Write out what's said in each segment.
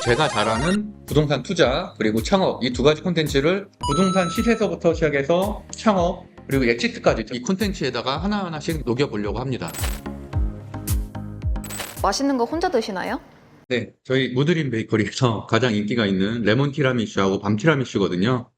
제가 잘 아는 부동산 투자 그리고 창업 이 두 가지 콘텐츠를 부동산 시세서부터 시작해서 창업 그리고 엑시트까지 이 콘텐츠에다가 하나하나씩 녹여보려고 합니다. 맛있는 거 혼자 드시나요? 네, 저희 무드림 베이커리에서 가장 인기가 있는 레몬 티라미슈하고 밤 티라미슈거든요.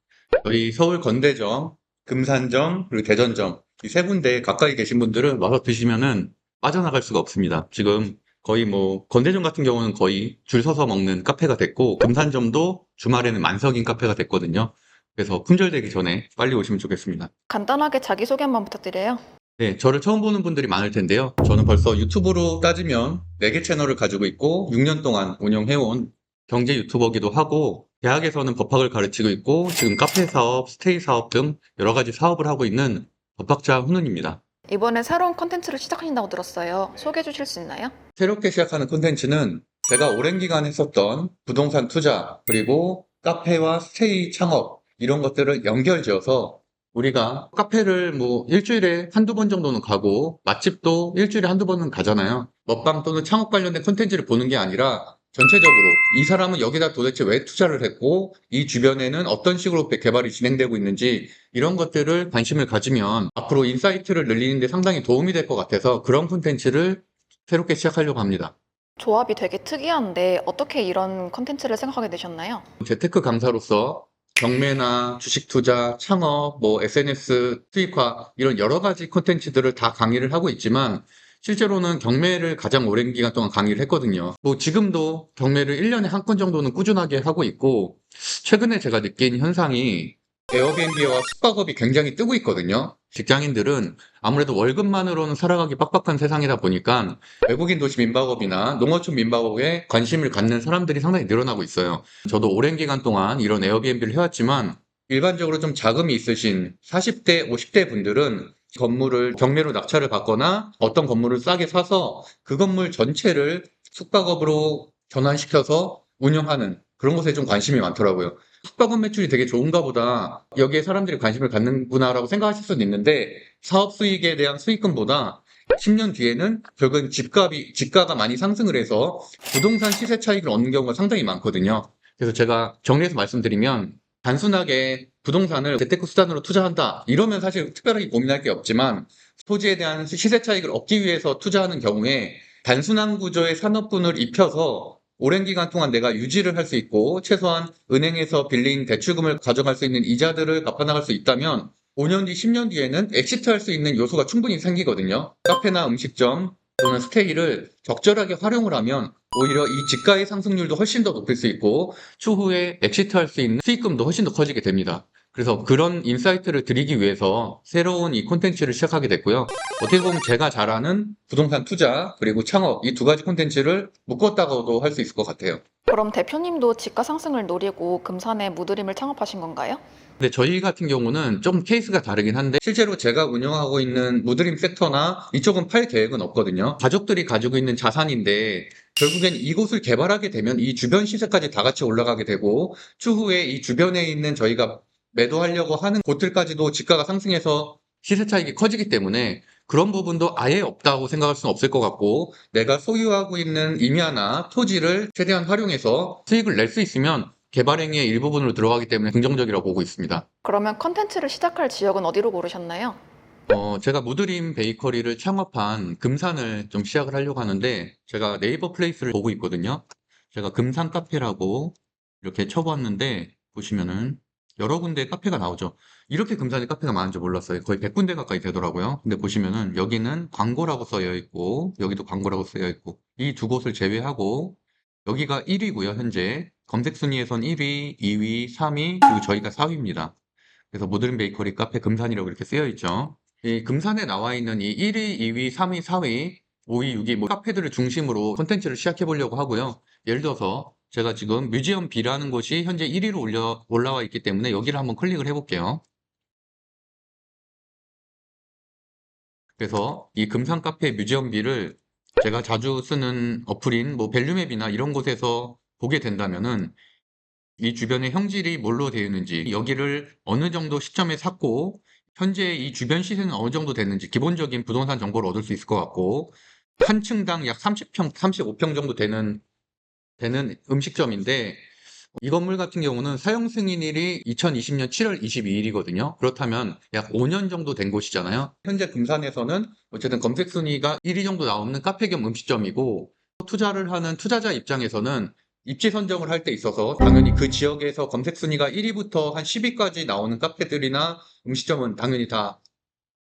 저희 서울 건대점, 금산점, 그리고 대전점 이 세 군데 가까이 계신 분들은 와서 드시면은 빠져나갈 수가 없습니다. 지금 거의 건대점 같은 경우는 거의 줄 서서 먹는 카페가 됐고 금산점도 주말에는 만석인 카페가 됐거든요. 그래서 품절되기 전에 빨리 오시면 좋겠습니다. 간단하게 자기소개 한번 부탁드려요. 네, 저를 처음 보는 분들이 많을 텐데요. 저는 벌써 유튜브로 따지면 4개 채널을 가지고 있고 6년 동안 운영해온 경제 유튜버기도 하고 대학에서는 법학을 가르치고 있고 지금 카페 사업, 스테이 사업 등 여러 가지 사업을 하고 있는 법학자 훈훈입니다. 이번에 새로운 컨텐츠를 시작하신다고 들었어요. 소개해 주실 수 있나요? 새롭게 시작하는 콘텐츠는 제가 오랜 기간 했었던 부동산 투자 그리고 카페와 스테이 창업 이런 것들을 연결지어서 우리가 카페를 일주일에 한두 번 정도는 가고 맛집도 일주일에 한두 번은 가잖아요. 먹방 또는 창업 관련된 콘텐츠를 보는 게 아니라 전체적으로 이 사람은 여기다 도대체 왜 투자를 했고 이 주변에는 어떤 식으로 개발이 진행되고 있는지 이런 것들을 관심을 가지면 앞으로 인사이트를 늘리는 데 상당히 도움이 될 것 같아서 그런 콘텐츠를 새롭게 시작하려고 합니다. 조합이 되게 특이한데 어떻게 이런 컨텐츠를 생각하게 되셨나요? 재테크 강사로서 경매나 주식 투자, 창업, SNS 수익화 이런 여러 가지 콘텐츠들을 다 강의를 하고 있지만 실제로는 경매를 가장 오랜 기간 동안 강의를 했거든요. 지금도 경매를 1년에 한 건 정도는 꾸준하게 하고 있고 최근에 제가 느낀 현상이 에어비앤비와 숙박업이 굉장히 뜨고 있거든요. 직장인들은 아무래도 월급만으로는 살아가기 빡빡한 세상이다 보니까 외국인 도시 민박업이나 농어촌 민박업에 관심을 갖는 사람들이 상당히 늘어나고 있어요. 저도 오랜 기간 동안 이런 에어비앤비를 해왔지만 일반적으로 좀 자금이 있으신 40대, 50대 분들은 건물을 경매로 낙찰을 받거나 어떤 건물을 싸게 사서 그 건물 전체를 숙박업으로 전환시켜서 운영하는 그런 것에 좀 관심이 많더라고요. 숙박업 매출이 되게 좋은가 보다. 여기에 사람들이 관심을 갖는구나라고 생각하실 수는 있는데 사업 수익에 대한 수익금보다 10년 뒤에는 결국은 집가가 많이 상승을 해서 부동산 시세 차익을 얻는 경우가 상당히 많거든요. 그래서 제가 정리해서 말씀드리면 단순하게 부동산을 재테크 수단으로 투자한다. 이러면 사실 특별하게 고민할 게 없지만 토지에 대한 시세 차익을 얻기 위해서 투자하는 경우에 단순한 구조의 산업군을 입혀서 오랜 기간 동안 내가 유지를 할 수 있고 최소한 은행에서 빌린 대출금을 가져갈 수 있는 이자들을 갚아나갈 수 있다면 5년 뒤, 10년 뒤에는 엑시트할 수 있는 요소가 충분히 생기거든요. 카페나 음식점 또는 스테이를 적절하게 활용을 하면 오히려 이 집가의 상승률도 훨씬 더 높일 수 있고 추후에 엑시트할 수 있는 수익금도 훨씬 더 커지게 됩니다. 그래서 그런 인사이트를 드리기 위해서 새로운 이 콘텐츠를 시작하게 됐고요. 어떻게 보면 제가 잘 아는 부동산 투자 그리고 창업 이 두 가지 콘텐츠를 묶었다고도 할 수 있을 것 같아요. 그럼 대표님도 집가 상승을 노리고 금산에 무드림을 창업하신 건가요? 근데 저희 같은 경우는 좀 케이스가 다르긴 한데 실제로 제가 운영하고 있는 무드림 섹터나 이쪽은 팔 계획은 없거든요. 가족들이 가지고 있는 자산인데 결국엔 이곳을 개발하게 되면 이 주변 시세까지 다 같이 올라가게 되고 추후에 이 주변에 있는 저희가 매도하려고 하는 곳들까지도 집가가 상승해서 시세 차익이 커지기 때문에 그런 부분도 아예 없다고 생각할 수는 없을 것 같고 내가 소유하고 있는 임야나 토지를 최대한 활용해서 수익을 낼 수 있으면 개발행위의 일부분으로 들어가기 때문에 긍정적이라고 보고 있습니다. 그러면 컨텐츠를 시작할 지역은 어디로 고르셨나요? 제가 무드림 베이커리를 창업한 금산을 좀 시작을 하려고 하는데 제가 네이버 플레이스를 보고 있거든요. 제가 금산 카페라고 이렇게 쳐봤는데 보시면은 여러 군데 카페가 나오죠. 이렇게 금산에 카페가 많은 줄 몰랐어요. 거의 100군데 가까이 되더라고요. 근데 보시면은 여기는 광고라고 써여 있고 여기도 광고라고 쓰여 있고 이 두 곳을 제외하고 여기가 1위고요. 현재 검색 순위에선 1위, 2위, 3위 그리고 저희가 4위입니다. 그래서 무드림 베이커리 카페 금산이라고 이렇게 쓰여 있죠. 이 금산에 나와 있는 이 1위, 2위, 3위, 4위, 5위, 6위 카페들을 중심으로 콘텐츠를 시작해 보려고 하고요. 예를 들어서 제가 지금 뮤지엄 B라는 곳이 현재 1위로 올라와 있기 때문에 여기를 한번 클릭을 해볼게요. 그래서 이 금산 카페 뮤지엄 B를 제가 자주 쓰는 어플인 벨류맵이나 이런 곳에서 보게 된다면은 이 주변의 형질이 뭘로 되어 있는지, 여기를 어느 정도 시점에 샀고, 현재 이 주변 시세는 어느 정도 됐는지 기본적인 부동산 정보를 얻을 수 있을 것 같고, 한 층당 약 30평, 35평 정도 되는 되는 음식점인데 이 건물 같은 경우는 사용 승인일이 2020년 7월 22일이거든요. 그렇다면 약 5년 정도 된 곳이잖아요. 현재 금산에서는 어쨌든 검색 순위가 1위 정도 나오는 카페 겸 음식점이고 투자를 하는 투자자 입장에서는 입지 선정을 할 때 있어서 당연히 그 지역에서 검색 순위가 1위부터 한 10위까지 나오는 카페들이나 음식점은 당연히 다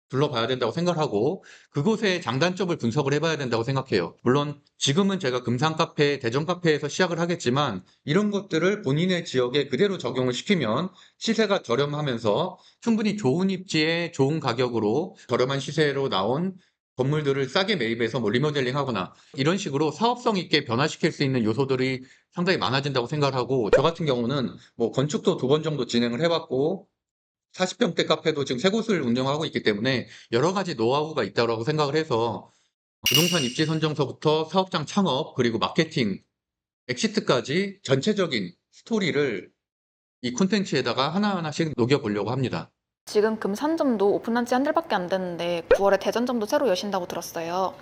둘러봐야 된다고 생각하고 그곳의 장단점을 분석을 해봐야 된다고 생각해요. 물론 지금은 제가 금산 카페, 대전 카페에서 시작을 하겠지만 이런 것들을 본인의 지역에 그대로 적용을 시키면 시세가 저렴하면서 충분히 좋은 입지에 좋은 가격으로 저렴한 시세로 나온 건물들을 싸게 매입해서 뭐 리모델링 하거나 이런 식으로 사업성 있게 변화시킬 수 있는 요소들이 상당히 많아진다고 생각을 하고 저 같은 경우는 뭐 건축도 2번 정도 진행을 해봤고 40평대 카페도 지금 3곳을 운영하고 있기 때문에 여러 가지 노하우가 있다고 생각을 해서 부동산 입지 선정서부터 사업장 창업 그리고 마케팅, 엑시트까지 전체적인 스토리를 이 콘텐츠에다가 하나하나씩 녹여보려고 합니다. 지금 금산점도 오픈한 지 한 달밖에 안 됐는데 9월에 대전점도 새로 여신다고 들었어요.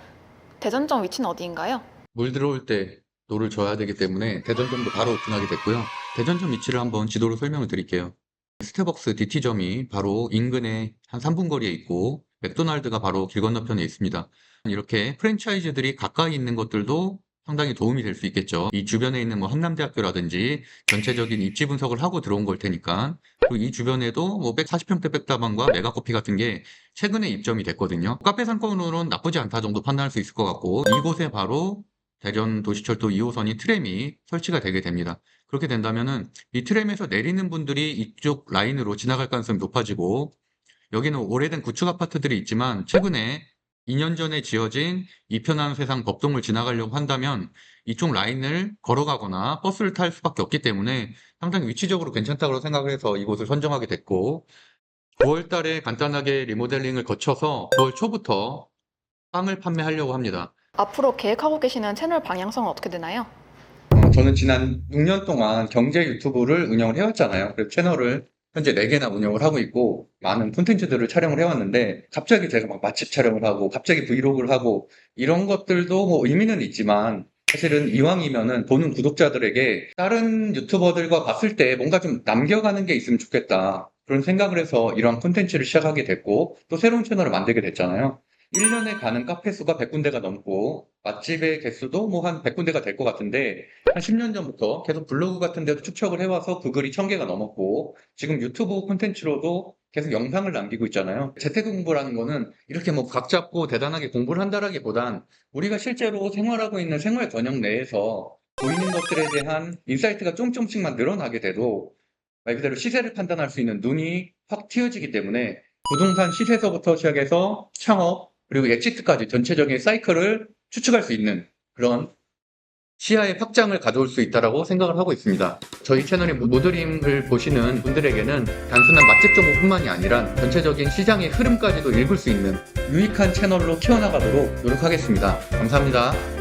대전점 위치는 어디인가요? 물 들어올 때 노를 줘야 되기 때문에 대전점도 바로 오픈하게 됐고요. 대전점 위치를 한번 지도로 설명을 드릴게요. 스타벅스 DT점이 바로 인근에 한 3분 거리에 있고 맥도날드가 바로 길 건너편에 있습니다. 이렇게 프랜차이즈들이 가까이 있는 것들도 상당히 도움이 될 수 있겠죠. 이 주변에 있는 뭐 한남대학교라든지 전체적인 입지 분석을 하고 들어온 걸 테니까 그리고 이 주변에도 뭐 140평대 백다방과 메가커피 같은 게 최근에 입점이 됐거든요. 카페 상권으로는 나쁘지 않다 정도 판단할 수 있을 것 같고 이곳에 바로 대전 도시철도 2호선이 트램이 설치가 되게 됩니다. 그렇게 된다면은 이 트램에서 내리는 분들이 이쪽 라인으로 지나갈 가능성이 높아지고 여기는 오래된 구축 아파트들이 있지만 최근에 2년 전에 지어진 이편한 세상 법동을 지나가려고 한다면 이쪽 라인을 걸어가거나 버스를 탈 수밖에 없기 때문에 상당히 위치적으로 괜찮다고 생각을 해서 이곳을 선정하게 됐고 9월 달에 간단하게 리모델링을 거쳐서 9월 초부터 빵을 판매하려고 합니다. 앞으로 계획하고 계시는 채널 방향성은 어떻게 되나요? 저는 지난 6년 동안 경제 유튜브를 운영을 해왔잖아요. 그래서 채널을 현재 4개나 운영을 하고 있고 많은 콘텐츠들을 촬영을 해왔는데 갑자기 제가 막 맛집 촬영을 하고 갑자기 브이로그를 하고 이런 것들도 뭐 의미는 있지만 사실은 이왕이면은 보는 구독자들에게 다른 유튜버들과 봤을 때 뭔가 좀 남겨가는 게 있으면 좋겠다. 그런 생각을 해서 이런 콘텐츠를 시작하게 됐고 또 새로운 채널을 만들게 됐잖아요. 1년에 가는 카페 수가 100군데가 넘고 맛집의 개수도 뭐 한 100군데가 될 것 같은데 한 10년 전부터 계속 블로그 같은 데도 추적을 해와서 그 글이 1000개가 넘었고 지금 유튜브 콘텐츠로도 계속 영상을 남기고 있잖아요. 재테크 공부라는 거는 이렇게 뭐 각 잡고 대단하게 공부를 한다라기보단 우리가 실제로 생활하고 있는 생활 권역 내에서 보이는 것들에 대한 인사이트가 조금씩만 늘어나게 돼도 말 그대로 시세를 판단할 수 있는 눈이 확 트여지기 때문에 부동산 시세서부터 시작해서 창업 그리고 엑시트까지 전체적인 사이클을 추측할 수 있는 그런 시야의 확장을 가져올 수 있다고 생각을 하고 있습니다. 저희 채널의 모드림을 보시는 분들에게는 단순한 맛집 정보뿐만이 아니라 전체적인 시장의 흐름까지도 읽을 수 있는 유익한 채널로 키워나가도록 노력하겠습니다. 감사합니다.